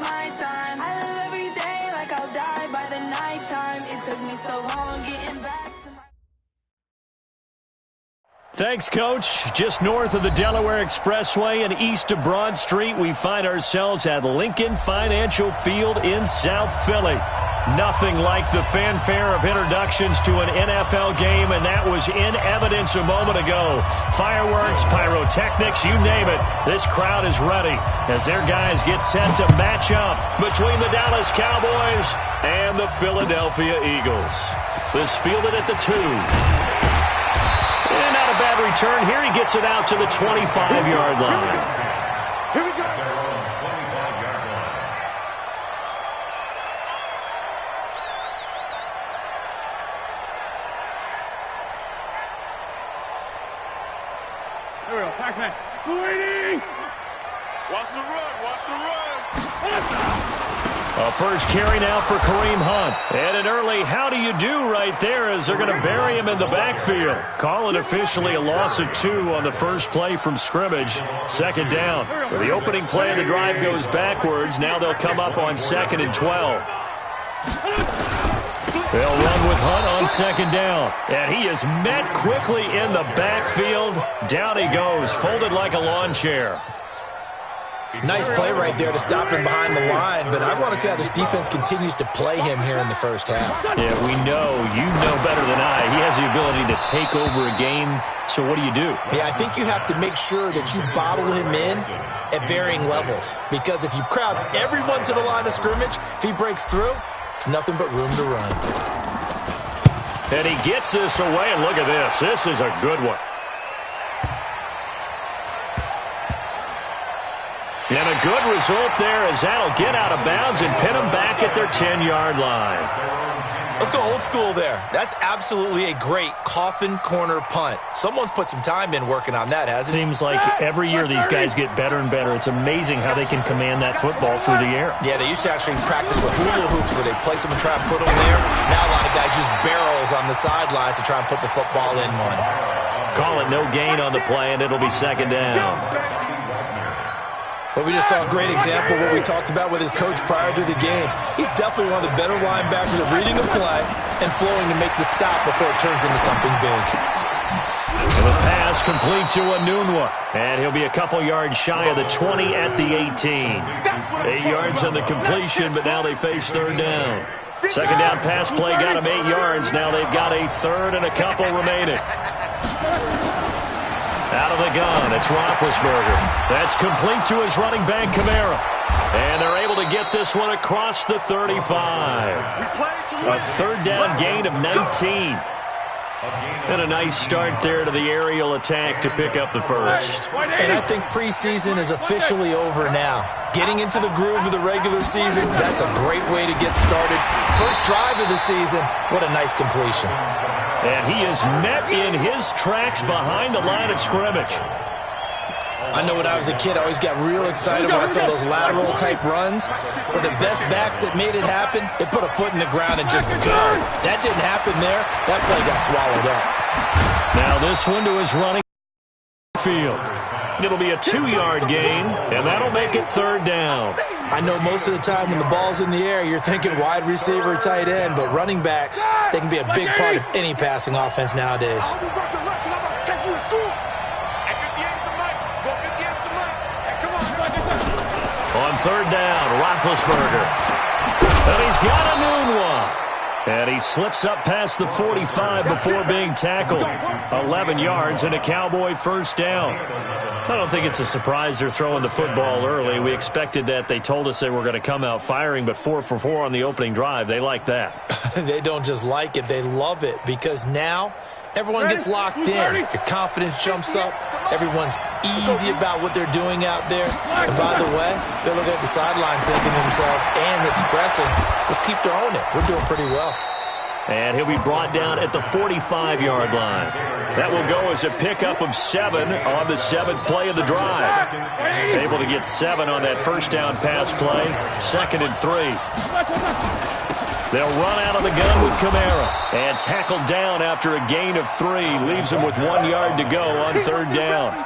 my time. I live every day like I'll die by the nighttime. It took me so long getting back to my... Thanks, Coach. Just north of the Delaware Expressway and east of Broad Street, we find ourselves at Lincoln Financial Field in South Philly. Nothing like the fanfare of introductions to an NFL game, and that was in evidence a moment ago. Fireworks, pyrotechnics, you name it. This crowd is ready as their guys get set to match up between the Dallas Cowboys and the Philadelphia Eagles. This fielded at the 2. And not a bad return here. He gets it out to the 25-yard line. Here we go. There we go. Pac-Man. Waiting. Watch the run. Watch the run. A first carry now for Kareem Hunt. And an early how do you do right there as they're going to bury him in the backfield. Call it officially a loss of 2 on the first play from scrimmage. Second down. So the opening play of the drive goes backwards. Now they'll come up on 2nd and 12. They'll run with Hunt on second down. And he is met quickly in the backfield. Down he goes, folded like a lawn chair. Nice play right there to stop him behind the line, but I want to see how this defense continues to play him here in the first half. Yeah, we know. You know better than I. He has the ability to take over a game, so what do you do? Yeah, I think you have to make sure that you bottle him in at varying levels, because if you crowd everyone to the line of scrimmage, if he breaks through, it's nothing but room to run. And he gets this away, and look at this. This is a good one. And a good result there as that'll get out of bounds and pin them back at their 10-yard line. Let's go old school there. That's absolutely a great coffin corner punt. Someone's put some time in working on that, hasn't it? Seems like every year these guys get better and better. It's amazing how they can command that football through the air. Yeah, they used to actually practice with hula hoops where they place them and try and put them there. Now a lot of guys use barrels on the sidelines to try and put the football in one. Call it no gain on the play, and it'll be second down. Well, we just saw a great example of what we talked about with his coach prior to the game. He's definitely one of the better linebackers at reading a play and flowing to make the stop before it turns into something big. And the pass complete to Anunwa. And he'll be a couple yards shy of the 20 at the 18. 8 yards on the completion, but now they face third down. Second down pass play got him 8 yards. Now they've got a third and a couple remaining. Out of the gun, it's Roethlisberger. That's complete to his running back, Kamara. And they're able to get this one across the 35. A third down gain of 19. And a nice start there to the aerial attack to pick up the first. And I think preseason is officially over now. Getting into the groove of the regular season, that's a great way to get started. First drive of the season, what a nice completion. And he is met in his tracks behind the line of scrimmage. I know when I was a kid, I always got real excited when I saw those lateral-type runs. But the best backs that made it happen, they put a foot in the ground and just go. That didn't happen there. That play got swallowed up. Now this one to his running field. It'll be a 2-yard gain, and that'll make it third down. I know most of the time when the ball's in the air, you're thinking wide receiver, tight end, but running backs, they can be a big part of any passing offense nowadays. On third down, Roethlisberger. And he's got Anunwa. And he slips up past the 45 before being tackled. 11 yards and a Cowboy first down. I don't think it's a surprise they're throwing the football early. We expected that. They told us they were going to come out firing, but 4 for 4 on the opening drive. They like that. They don't just like it, they love it, because now everyone gets locked in. Your confidence jumps up. Everyone's easy about what they're doing out there. And by the way, they're looking at the sideline thinking to themselves and expressing, let's keep throwing it. We're doing pretty well. And he'll be brought down at the 45-yard line. That will go as a pickup of 7 on the 7th play of the drive. Able to get 7 on that first down pass play. 2nd and 3. They'll run out of the gun with Kamara. And tackled down after a gain of 3. Leaves them with 1 yard to go on 3rd down.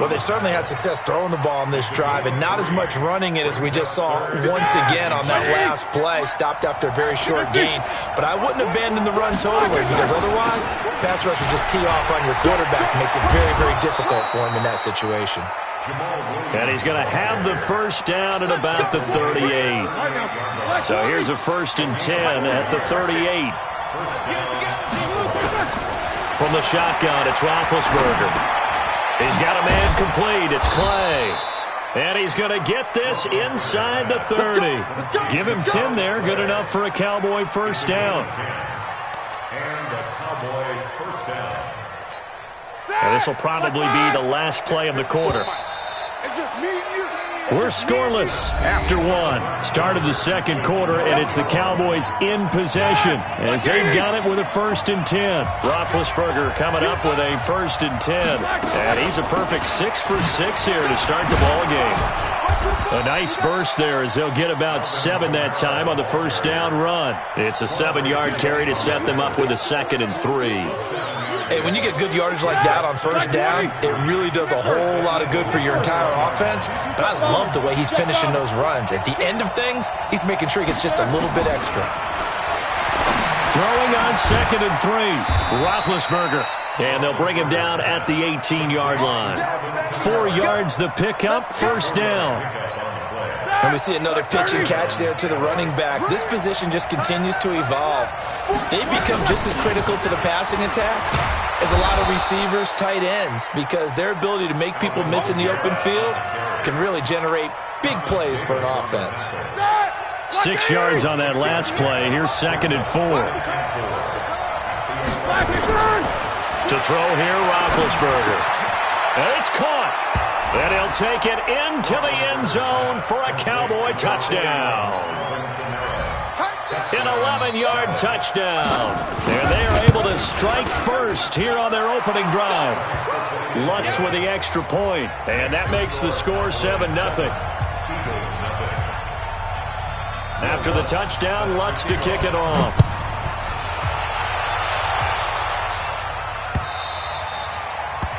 Well, they've certainly had success throwing the ball on this drive and not as much running it as we just saw once again on that last play. Stopped after a very short gain. But I wouldn't abandon the run totally because otherwise, pass rushers just tee off on your quarterback. Makes it very, very difficult for him in that situation. And he's going to have the first down at about the 38. So here's a 1st and 10 at the 38. From the shotgun, it's Roethlisberger. He's got a man complete. It's Clay. And he's going to get this inside the 30. Give him 10 there. Good enough for a Cowboy first down. And this will probably be the last play of the quarter. We're scoreless after 1. Start of the 2nd quarter, and it's the Cowboys in possession as they've got it with a 1st and 10. Roethlisberger coming up with a 1st and 10. And he's a perfect 6 for 6 here to start the ball game. A nice burst there as they'll get about 7 that time on the first down run. It's a 7-yard carry to set them up with a 2nd and 3. Hey, when you get good yardage like that on first down, it really does a whole lot of good for your entire offense. But I love the way he's finishing those runs. At the end of things, he's making sure he gets just a little bit extra. Throwing on 2nd and 3. Roethlisberger. And they'll bring him down at the 18-yard line. 4 yards the pickup, first down. And we see another pitch and catch there to the running back. This position just continues to evolve. They become just as critical to the passing attack as a lot of receivers, tight ends, because their ability to make people miss in the open field can really generate big plays for an offense. 6 yards on that last play. Here's 2nd and 4. To throw here, Roethlisberger. And it's caught. And he'll take it into the end zone for a Cowboy touchdown. An 11-yard touchdown. And they are able to strike first here on their opening drive. Lutz with the extra point. And that makes the score 7-0. After the touchdown, Lutz to kick it off.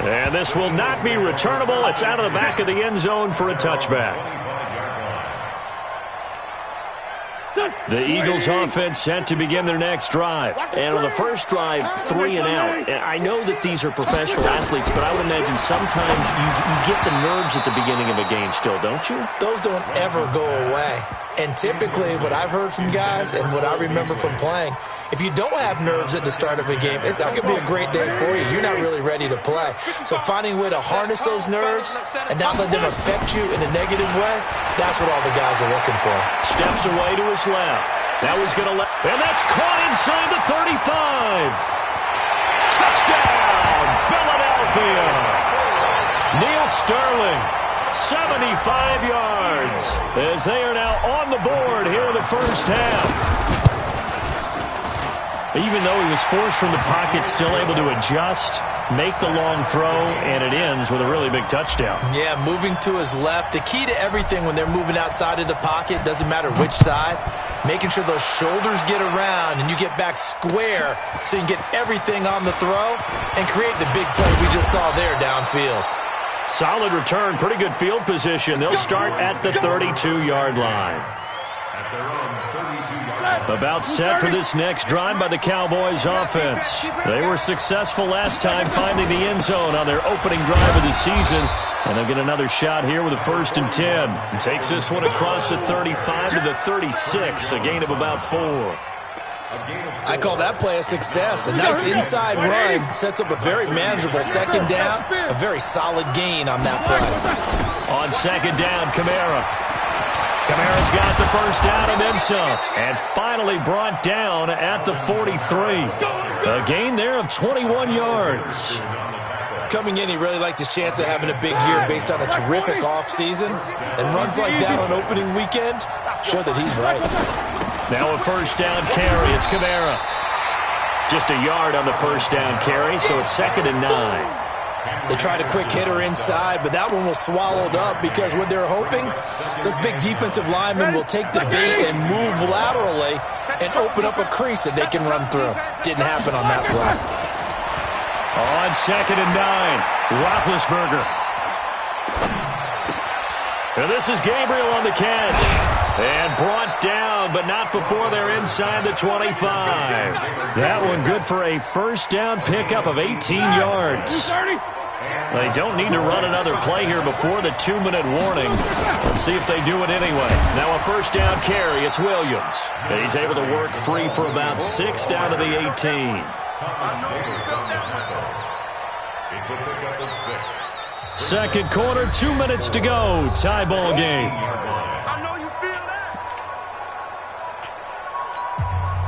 And this will not be returnable. It's out of the back of the end zone for a touchback. The Eagles offense set to begin their next drive. And on the first drive, 3 and out. And I know that these are professional athletes, but I would imagine sometimes you get the nerves at the beginning of a game still, don't you? Those don't ever go away. And typically what I've heard from guys and what I remember from playing, if you don't have nerves at the start of a game, it's not going to be a great day for you. You're not really ready to play. So finding a way to harness those nerves and not let them affect you in a negative way, that's what all the guys are looking for. Steps away to his left. That was going to let... And that's caught inside the 35. Touchdown, Philadelphia. Neil Sterling, 75 yards, as they are now on the board here in the first half. Even though he was forced from the pocket, still able to adjust, make the long throw, and it ends with a really big touchdown. Yeah, moving to his left. The key to everything when they're moving outside of the pocket, doesn't matter which side, making sure those shoulders get around and you get back square so you can get everything on the throw and create the big play we just saw there downfield. Solid return, pretty good field position. They'll start at the 32-yard line. About set for this next drive by the Cowboys offense. They were successful last time finding the end zone on their opening drive of the season. And they'll get another shot here with a 1st and 10. And takes this one across the 35 to the 36, a gain of about 4. I call that play a success. A nice inside run sets up a very manageable 2nd down. A very solid gain on that play. On 2nd down, Kamara. Kamara's got the first down and then some. And finally brought down at the 43. A gain there of 21 yards. Coming in, he really liked his chance of having a big year based on a terrific offseason. And runs like that on opening weekend show that he's right. Now a first down carry. It's Kamara. Just a yard on the first down carry, so it's 2nd and 9. They tried a quick hitter inside, but that one was swallowed up because what they're hoping, this big defensive lineman will take the bait and move laterally and open up a crease that they can run through. Didn't happen on that play. On 2nd and 9, Roethlisberger. And this is Gabriel on the catch. And brought down, but not before they're inside the 25. That one good for a first down pickup of 18 yards. They don't need to run another play here before the 2-minute warning. Let's see if they do it anyway. Now a first down carry. It's Williams. And he's able to work free for about 6 down to the 18. It's a pickup of 6. Second quarter, 2 minutes to go. Tie ball game.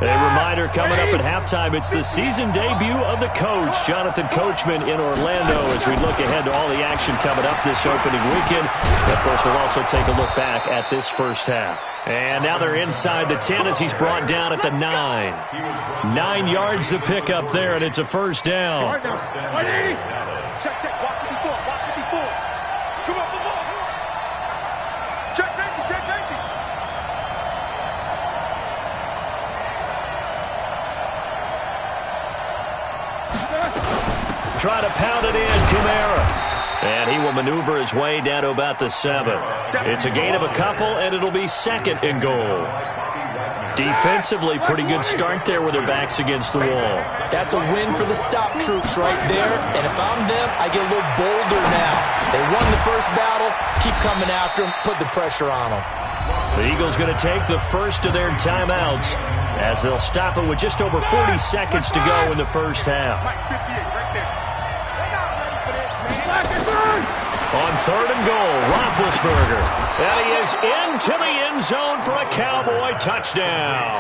A reminder coming up at halftime, it's the season debut of the coach, Jonathan Coachman, in Orlando, as we look ahead to all the action coming up this opening weekend. Of course, we'll also take a look back at this first half. And now they're inside the 10 as he's brought down at the 9. 9 yards to pick up there, and it's a first down. Check, check, watch 54, watch 54. Come on, come on. Check safety, check safety. Try to pound it in, Kamara. And he will maneuver his way down to about the 7. It's a gain of a couple, and it'll be 2nd and goal. Defensively, pretty good start there with their backs against the wall. That's a win for the stop troops right there. And if I'm them, I get a little bolder now. They won the first battle. Keep coming after them. Put the pressure on them. The Eagles going to take the first of their timeouts as they'll stop it with just over 40 seconds to go in the first half. On 3rd and goal, Roethlisberger. And he is into the end zone for a Cowboy touchdown.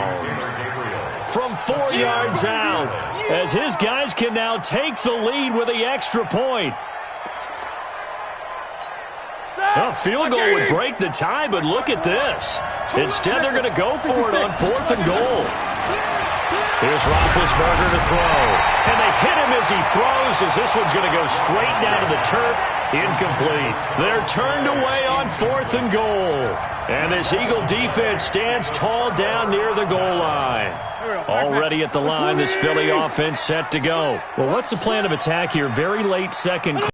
From 4 yards out, as his guys can now take the lead with the extra point. A field goal would break the tie, but look at this. Instead, they're going to go for it on 4th and goal. Here's Roethlisberger to throw. And they hit him as he throws, as this one's going to go straight down to the turf. Incomplete. They're turned away on 4th and goal. And this Eagle defense stands tall down near the goal line. Already at the line, this Philly offense set to go. Well, what's the plan of attack here? Very late second quarter.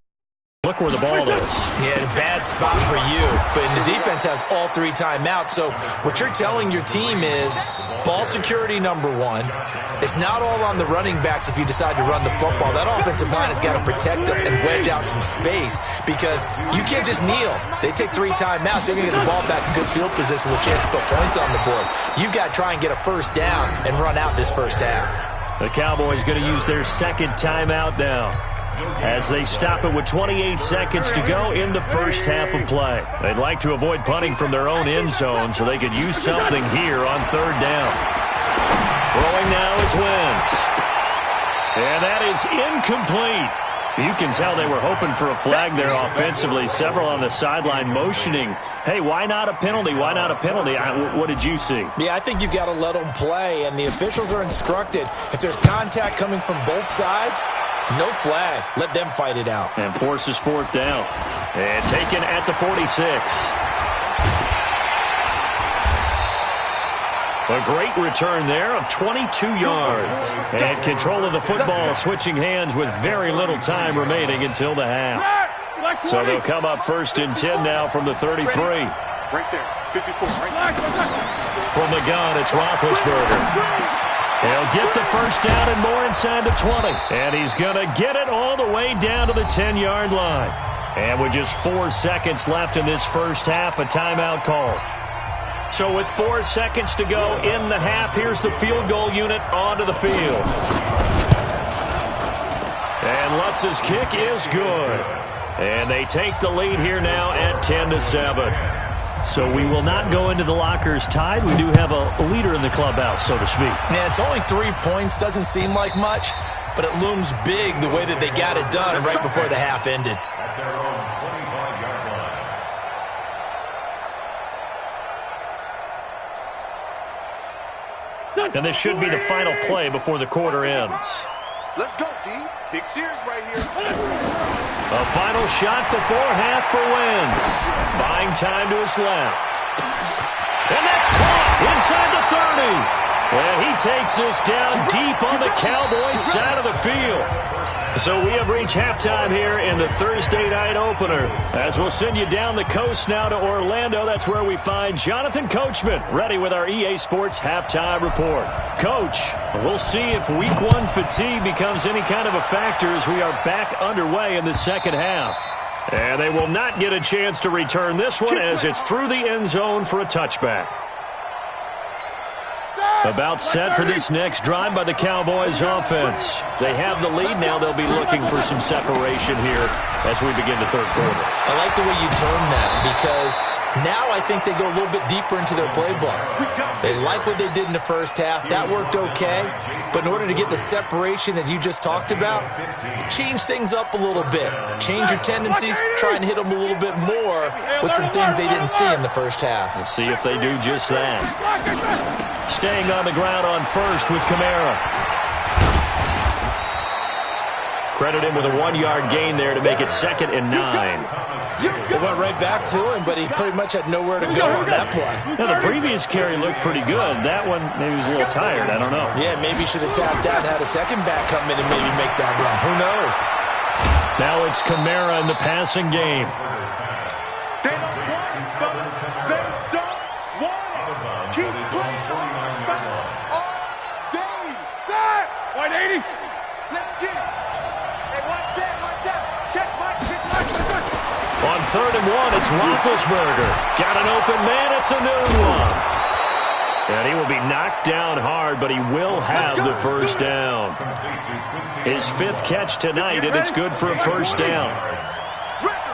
Look where the ball is. Yeah, a bad spot for you. But the defense has all 3 timeouts. So what you're telling your team is ball security number 1. It's not all on the running backs if you decide to run the football. That offensive line has got to protect them and wedge out some space because you can't just kneel. They take 3 timeouts. They're going to get the ball back in good field position with a chance to put points on the board. You got to try and get a first down and run out this first half. The Cowboys going to use their second timeout now, as they stop it with 28 seconds to go in the first half of play. They'd like to avoid punting from their own end zone so they could use something here on 3rd down. Throwing now is Wentz. And that is incomplete. You can tell they were hoping for a flag there offensively. Several on the sideline motioning, hey, why not a penalty? Why not a penalty? What did you see? Yeah, I think you've got to let them play, and the officials are instructed. If there's contact coming from both sides, no flag. Let them fight it out. And forces 4th down. And taken at the 46. A great return there of 22 yards. And control of the football switching hands with very little time remaining until the half. So they'll come up 1st and 10 now from the 33. Right there, 54. From the gun, it's Roethlisberger. He'll get the first down and more inside the 20. And he's going to get it all the way down to the 10-yard line. And with just 4 seconds left in this first half, a timeout call. So with 4 seconds to go in the half, here's the field goal unit onto the field. And Lutz's kick is good. And they take the lead here now at 10-7. So we will not go into the lockers tied. We do have a leader in the clubhouse, so to speak. Man, it's only 3 points. Doesn't seem like much, but it looms big the way that they got it done right before the half ended. And this should be the final play before the quarter ends. Let's go, D. Big series right here. A final shot before half for Wentz. Buying time to his left. And that's caught inside the 30. And he takes this down deep on the Cowboys side of the field. So we have reached halftime here in the Thursday night opener. As we'll send you down the coast now to Orlando, that's where we find Jonathan Coachman ready with our EA Sports halftime report. Coach, we'll see if week one fatigue becomes any kind of a factor as we are back underway in the second half. And they will not get a chance to return this one as it's through the end zone for a touchback. About set for this next drive by the Cowboys offense. They have the lead. Now they'll be looking for some separation here as we begin the third quarter. I like the way you term that because now I think they go a little bit deeper into their playbook. They like what they did in the first half. That worked okay. But in order to get the separation that you just talked about, change things up a little bit. Change your tendencies. Try and hit them a little bit more with some things they didn't see in the first half. We'll see if they do just that. Staying on the ground on first with Kamara. Credit him with a 1-yard gain there to make it 2nd and 9. They went right back to him, but he pretty much had nowhere to go on that play. Now, the previous carry looked pretty good. That one, maybe he was a little tired. I don't know. Yeah, maybe he should have tapped out and had a second back come in and maybe make that run. Who knows? Now it's Kamara in the passing game. They don't want it, fellas. They don't want it. Keep playing all day. That 180. Let's get it. Hey, watch that. Check, Mike. On 3rd and 1, it's Roethlisberger. Got an open man. It's a new one. And he will be knocked down hard, but he will have the first down. His 5th catch tonight, and it's good for a first down.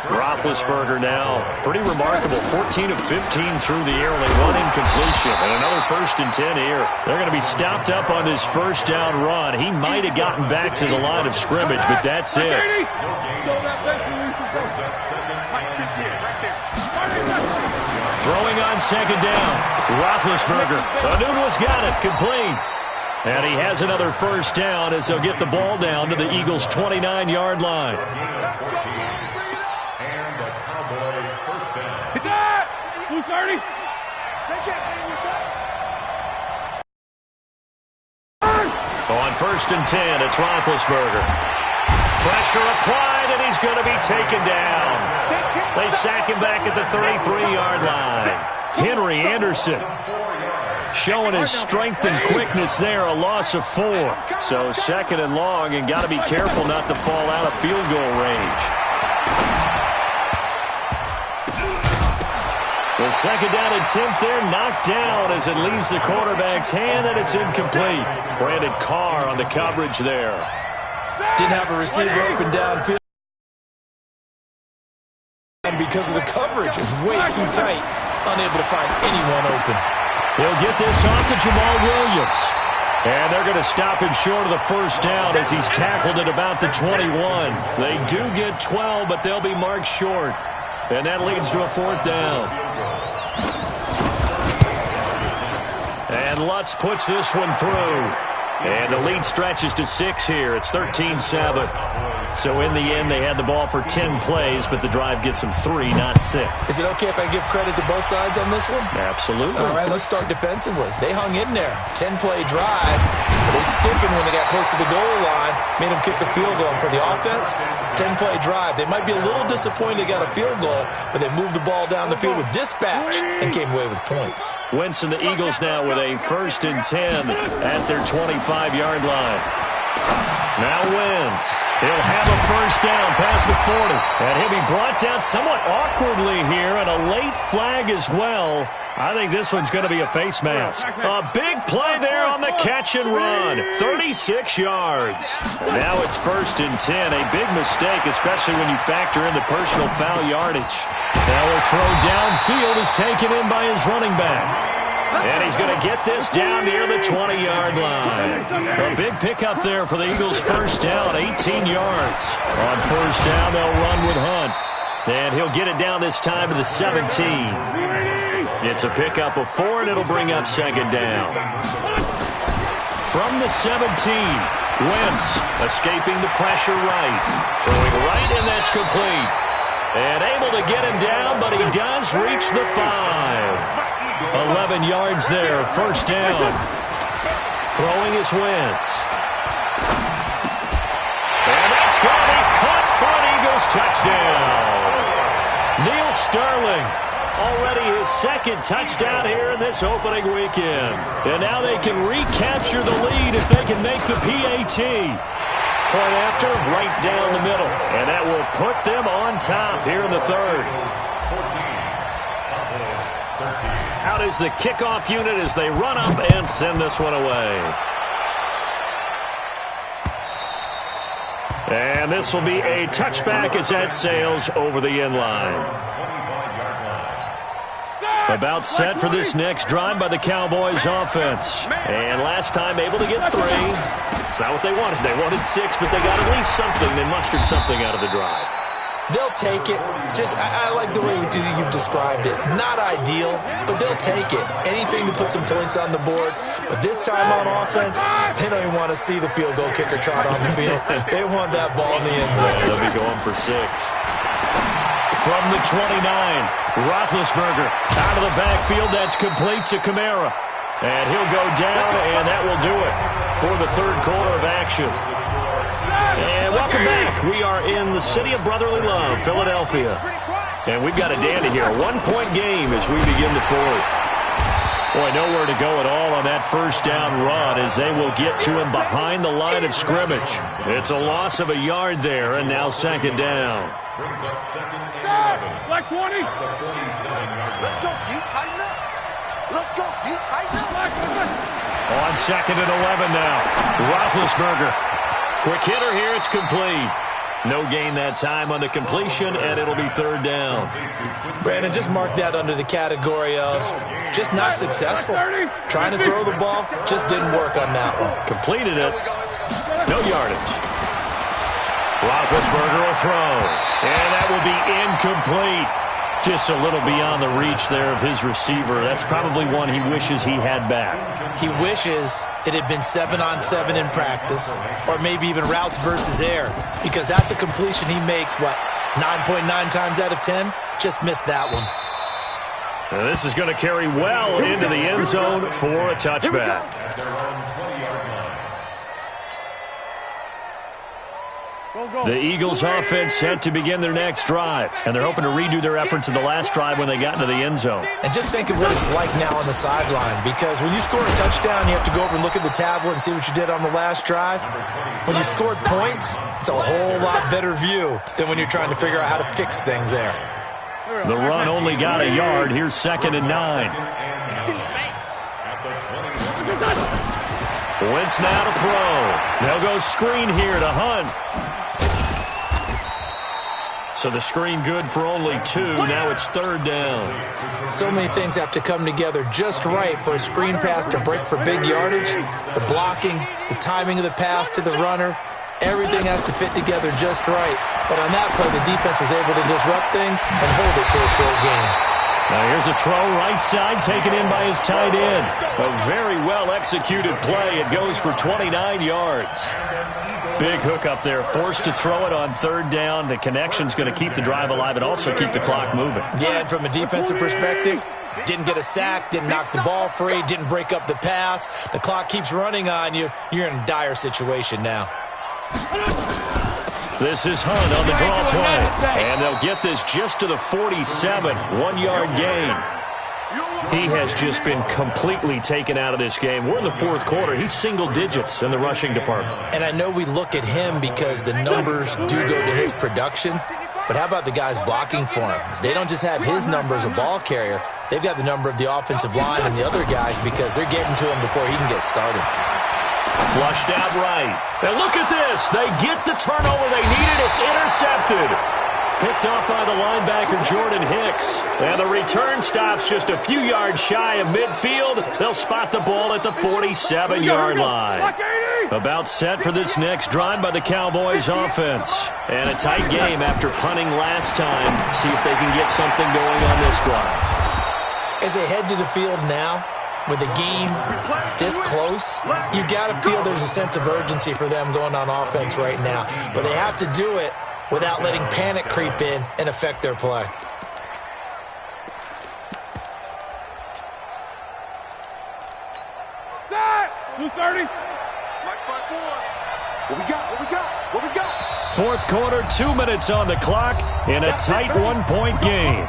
Roethlisberger now, pretty remarkable. 14 of 15 through the air, only 1 incompletion. And another 1st and 10 here. They're going to be stopped up on this first down run. He might have gotten back to the line of scrimmage, but that's it. Throwing on 2nd down. Roethlisberger. Anuno's got it. Complete. And he has another first down as they'll get the ball down to the Eagles' 29-yard line. And the Cowboy first down. Hit that! 230. They can't hang with us. On 1st and 10, it's Roethlisberger. Pressure applied, and he's going to be taken down. They sack him back at the 33-yard line. Henry Anderson showing his strength and quickness there, a loss of 4. So 2nd and long, and got to be careful not to fall out of field goal range. The 2nd down attempt there knocked down as it leaves the quarterback's hand, and it's incomplete. Brandon Carr on the coverage there. Didn't have a receiver open downfield. And because of the coverage, it's way too tight. Unable to find anyone open. He'll get this off to Jamal Williams. And they're going to stop him short of the first down as he's tackled at about the 21. They do get 12, but they'll be marked short. And that leads to a 4th down. And Lutz puts this one through. And the lead stretches to 6 here. It's 13-7. So in the end, they had the ball for 10 plays, but the drive gets them 3, not 6. Is it okay if I give credit to both sides on this one? Absolutely. All right, let's start defensively. They hung in there. 10-play drive. They stiffened when they got close to the goal line, made them kick a field goal. For the offense, 10-play drive. They might be a little disappointed they got a field goal, but they moved the ball down the field with dispatch and came away with points. Wentz and the Eagles now with a 1st and 10 at their 25-yard line. Now Wentz. He'll have a first down past the 40. And he'll be brought down somewhat awkwardly here, and a late flag as well. I think this one's going to be a face mask. A big play there on the catch and run. 36 yards. Now it's 1st and 10. A big mistake, especially when you factor in the personal foul yardage. Now a throw downfield is taken in by his running back. And he's going to get this down near the 20-yard line. A big pickup there for the Eagles' first down, 18 yards. On first down, they'll run with Hunt. And he'll get it down this time to the 17. It's a pickup of 4, and it'll bring up 2nd down. from the 17. Wentz escaping the pressure right. Throwing right, and that's complete. And able to get him down, but he does reach the 5. 11 yards there, first down. Throwing is Wentz. And that's going to be caught for an Eagles touchdown. Neil Sterling, already his second touchdown here in this opening weekend. And now they can recapture the lead if they can make the PAT. Point after, right down the middle. And that will put them on top here in the third. Out is the kickoff unit as they run up and send this one away. And this will be a touchback as that sails over the end line. About set for this next drive by the Cowboys offense. And last time able to get 3. It's not what they wanted. They wanted 6, but they got at least something. They mustered something out of the drive. They'll take it. I like the way you've described it. Not ideal, but they'll take it. Anything to put some points on the board. But this time on offense, they don't even want to see the field goal kicker trot on the field. They want that ball in the end zone. Yeah, they'll be going for 6. From the 29, Roethlisberger out of the backfield. That's complete to Kamara. And he'll go down, and that will do it for the third quarter of action. And welcome back. We are in the city of brotherly love, Philadelphia. And we've got a dandy here. A 1-point game as we begin the fourth. Boy, nowhere to go at all on that first down run as they will get to him behind the line of scrimmage. It's a loss of a yard there, and now second down. Brings up second and 11. Black 20. Let's go, you tighten up. Let's go, you tighten up. On second and 11 now. Roethlisberger. Quick hitter here. It's complete. No gain that time on the completion, and it'll be third down. Brandon, just mark that under the category of just not successful. Trying to throw the ball, just didn't work on that one. Completed it. No yardage. Roethlisberger will throw. And that will be incomplete. Just a little beyond the reach there of his receiver. That's probably one he wishes he had back. He wishes it had been 7-on-7 in practice, or maybe even routes versus air, because that's a completion he makes, 9.9 times out of 10? Just missed that one. Now this is going to carry well into the end zone for a touchback. The Eagles offense set to begin their next drive, and they're hoping to redo their efforts in the last drive when they got into the end zone. And just think of what it's like now on the sideline, because when you score a touchdown, you have to go over and look at the tablet and see what you did on the last drive. When you scored points, it's a whole lot better view than when you're trying to figure out how to fix things there. The run only got a yard. Here's second and 9. Wentz now to throw. They'll go screen here to Hunt. So the screen good for only 2. Now it's third down. So many things have to come together just right for a screen pass to break for big yardage. The blocking, the timing of the pass to the runner, everything has to fit together just right. But on that play, the defense was able to disrupt things and hold it to a short gain. Now here's a throw right side taken in by his tight end. A very well-executed play. It goes for 29 yards. Big hook up there. Forced to throw it on third down. The connection's going to keep the drive alive and also keep the clock moving. Yeah, and from a defensive perspective, didn't get a sack, didn't knock the ball free, didn't break up the pass. The clock keeps running on you. You're in a dire situation now. This is Hunt on the draw play. And they'll get this just to the 47. 1-yard gain. He has just been completely taken out of this game. We're in the fourth quarter. He's single digits in the rushing department. And I know we look at him because the numbers do go to his production. But how about the guys blocking for him? They don't just have his number as a ball carrier. They've got the number of the offensive line and the other guys because they're getting to him before he can get started. Flushed out right. And look at this. They get the turnover they needed. It's intercepted. Picked off by the linebacker, Jordan Hicks. And the return stops just a few yards shy of midfield. They'll spot the ball at the 47-yard line. About set for this next drive by the Cowboys offense. And a tight game after punting last time. See if they can get something going on this drive. As they head to the field now, with a game this close, you got to feel there's a sense of urgency for them going on offense right now. But they have to do it without letting panic creep in and affect their play. That 230. What we got? What we got? What we got? Fourth quarter, 2 minutes on the clock in a tight one-point game.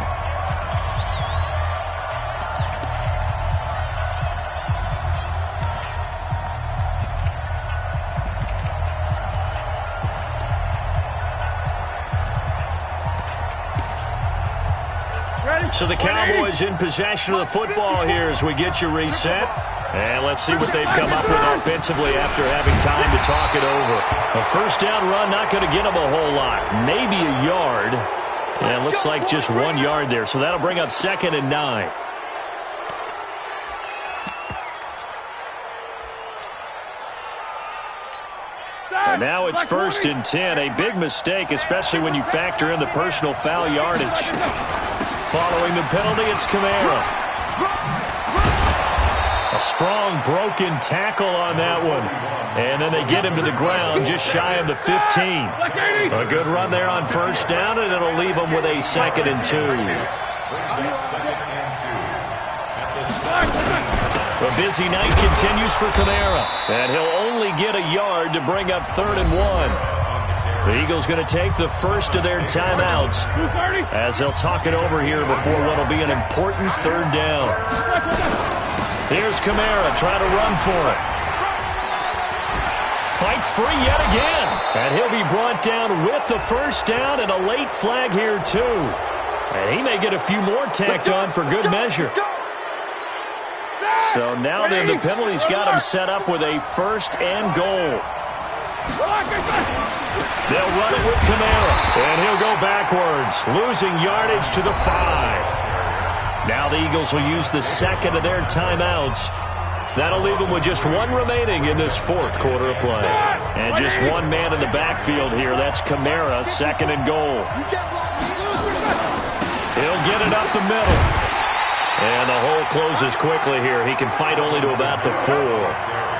So the Cowboys in possession of the football here as we get you reset. And let's see what they've come up with offensively after having time to talk it over. A first down run, not going to get them a whole lot. Maybe a yard. And it looks like just 1 yard there. So that'll bring up 2nd and 9. And now it's 1st and 10. A big mistake, especially when you factor in the personal foul yardage. Following the penalty, it's Kamara. A strong broken tackle on that one. And then they get him to the ground just shy of the 15. A good run there on first down, and it'll leave them with a 2nd and 2. A busy night continues for Kamara. And he'll only get a yard to bring up 3rd and 1. The Eagles going to take the first of their timeouts as they'll talk it over here before what will be an important 3rd down. Here's Kamara trying to run for it. Fights free yet again. And he'll be brought down with the first down and a late flag here too. And he may get a few more tacked on for good measure. So now then the penalty's got him set up with a 1st and goal. They'll run it with Kamara, and he'll go backwards, losing yardage to the 5. Now the Eagles will use the 2nd of their timeouts. That'll leave them with just 1 remaining in this 4th quarter of play. And just 1 man in the backfield here. That's Kamara, 2nd and goal. He'll get it up the middle. And the hole closes quickly here. He can fight only to about the 4.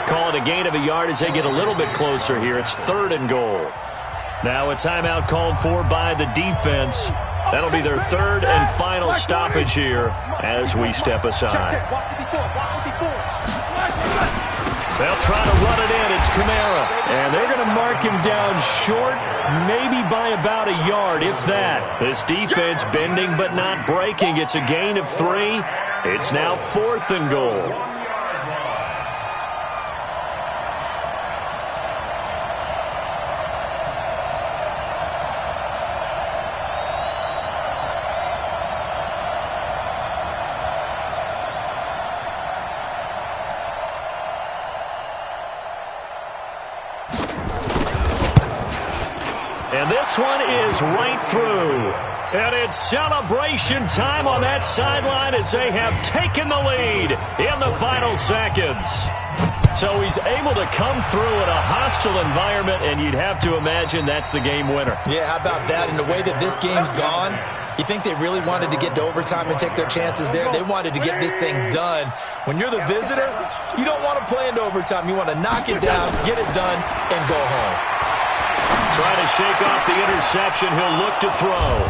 Call it a gain of a yard as they get a little bit closer here. It's 3rd and goal. Now a timeout called for by the defense. That'll be their 3rd and final stoppage here as we step aside. They'll try to run it in. It's Kamara. And they're going to mark him down short, maybe by about a yard, if that. This defense bending but not breaking. It's a gain of 3. It's now 4th and goal. And this one is right through. And it's celebration time on that sideline as they have taken the lead in the final seconds. So he's able to come through in a hostile environment, and you'd have to imagine that's the game winner. Yeah, how about that? And the way that this game's gone, you think they really wanted to get to overtime and take their chances there? They wanted to get this thing done. When you're the visitor, you don't want to play into overtime. You want to knock it down, get it done, and go home. Trying to shake off the interception. He'll look to throw.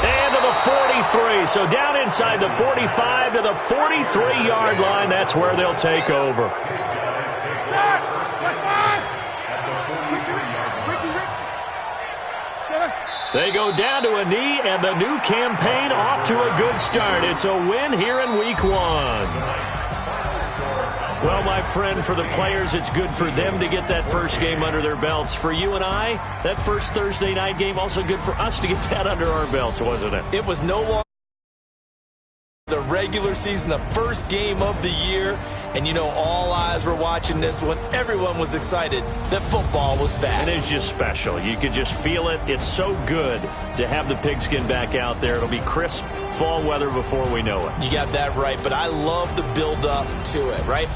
And to the 43. So down inside the 45 to the 43-yard line. That's where they'll take over. They go down to a knee, and the new campaign off to a good start. It's a win here in Week 1. Well, my friend, for the players, it's good for them to get that first game under their belts. For you and I, that first Thursday night game, also good for us to get that under our belts, wasn't it? It was no longer the regular season, the first game of the year. And, you know, all eyes were watching this when everyone was excited that football was back. And it's just special. You could just feel it. It's so good to have the pigskin back out there. It'll be crisp fall weather before we know it. You got that right, but I love the build-up to it, right?